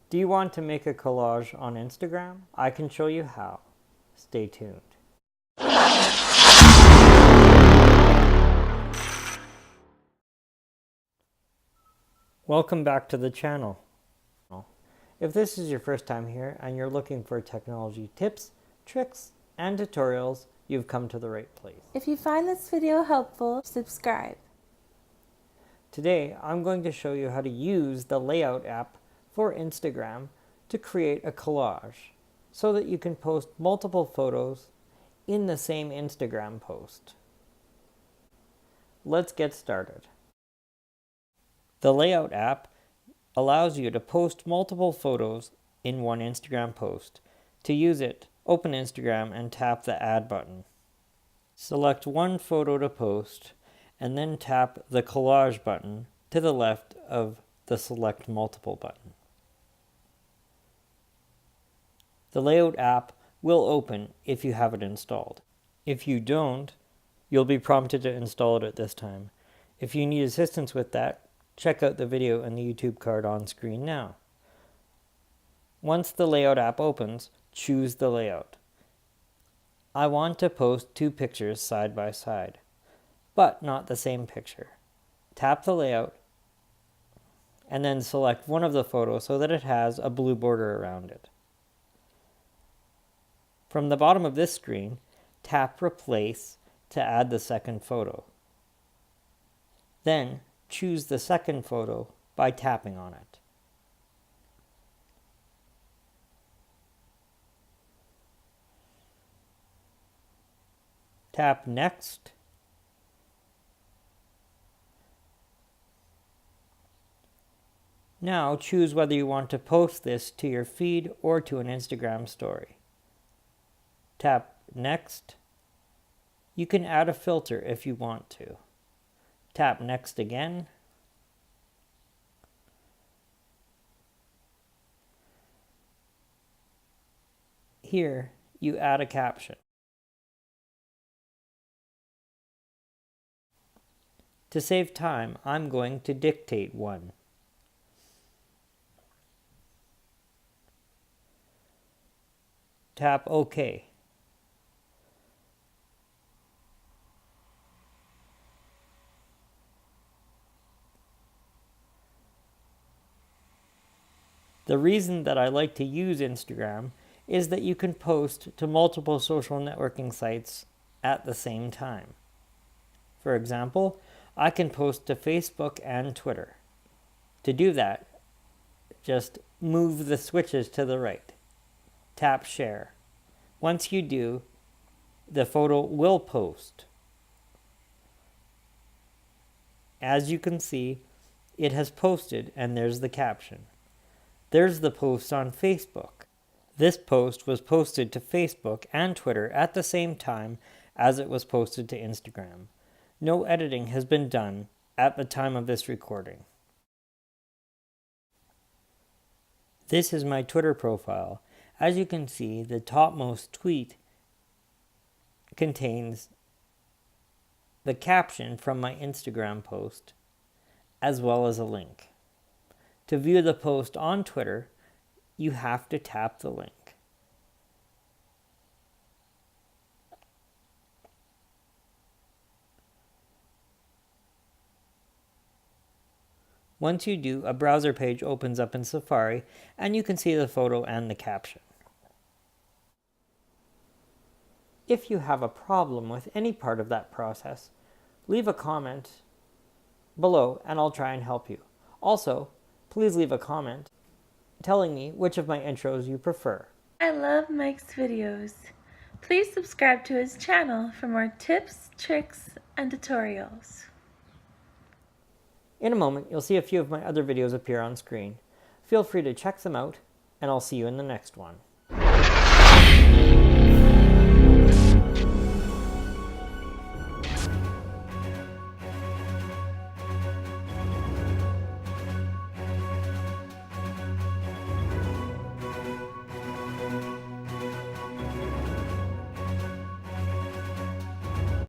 Do you want to make a collage on Instagram? I can show you how. Stay tuned. Welcome back to the channel. If this is your first time here and you're looking for technology tips, tricks, and tutorials, you've come to the right place. If you find this video helpful, subscribe. Today, I'm going to show you how to use the Layout app for Instagram to create a collage so that you can post multiple photos in the same Instagram post. Let's get started. The Layout app allows you to post multiple photos in one Instagram post. To use it, open Instagram and tap the Add button. Select one photo to post and then tap the Collage button to the left of the Select Multiple button. The Layout app will open if you have it installed. If you don't, you'll be prompted to install it at this time. If you need assistance with that, check out the video and the YouTube card on screen now. Once the Layout app opens, choose the layout. I want to post two pictures side by side, but not the same picture. Tap the layout and then select one of the photos so that it has a blue border around it. From the bottom of this screen, tap Replace to add the second photo. Then choose the second photo by tapping on it. Tap Next. Now choose whether you want to post this to your feed or to an Instagram story. Tap Next. You can add a filter if you want to. Tap Next again. Here, you add a caption. To save time, I'm going to dictate one. Tap OK. The reason that I like to use Instagram is that you can post to multiple social networking sites at the same time. For example, I can post to Facebook and Twitter. To do that, just move the switches to the right. Tap Share. Once you do, the photo will post. As you can see, it has posted and there's the caption. There's the post on Facebook. This post was posted to Facebook and Twitter at the same time as it was posted to Instagram. No editing has been done at the time of this recording. This is my Twitter profile. As you can see, the topmost tweet contains the caption from my Instagram post, as well as a link. To view the post on Twitter, you have to tap the link. Once you do, a browser page opens up in Safari, and you can see the photo and the caption. If you have a problem with any part of that process, leave a comment below and I'll try and help you. Also, please leave a comment telling me which of my intros you prefer. I love Mike's videos. Please subscribe to his channel for more tips, tricks, and tutorials. In a moment, you'll see a few of my other videos appear on screen. Feel free to check them out, and I'll see you in the next one.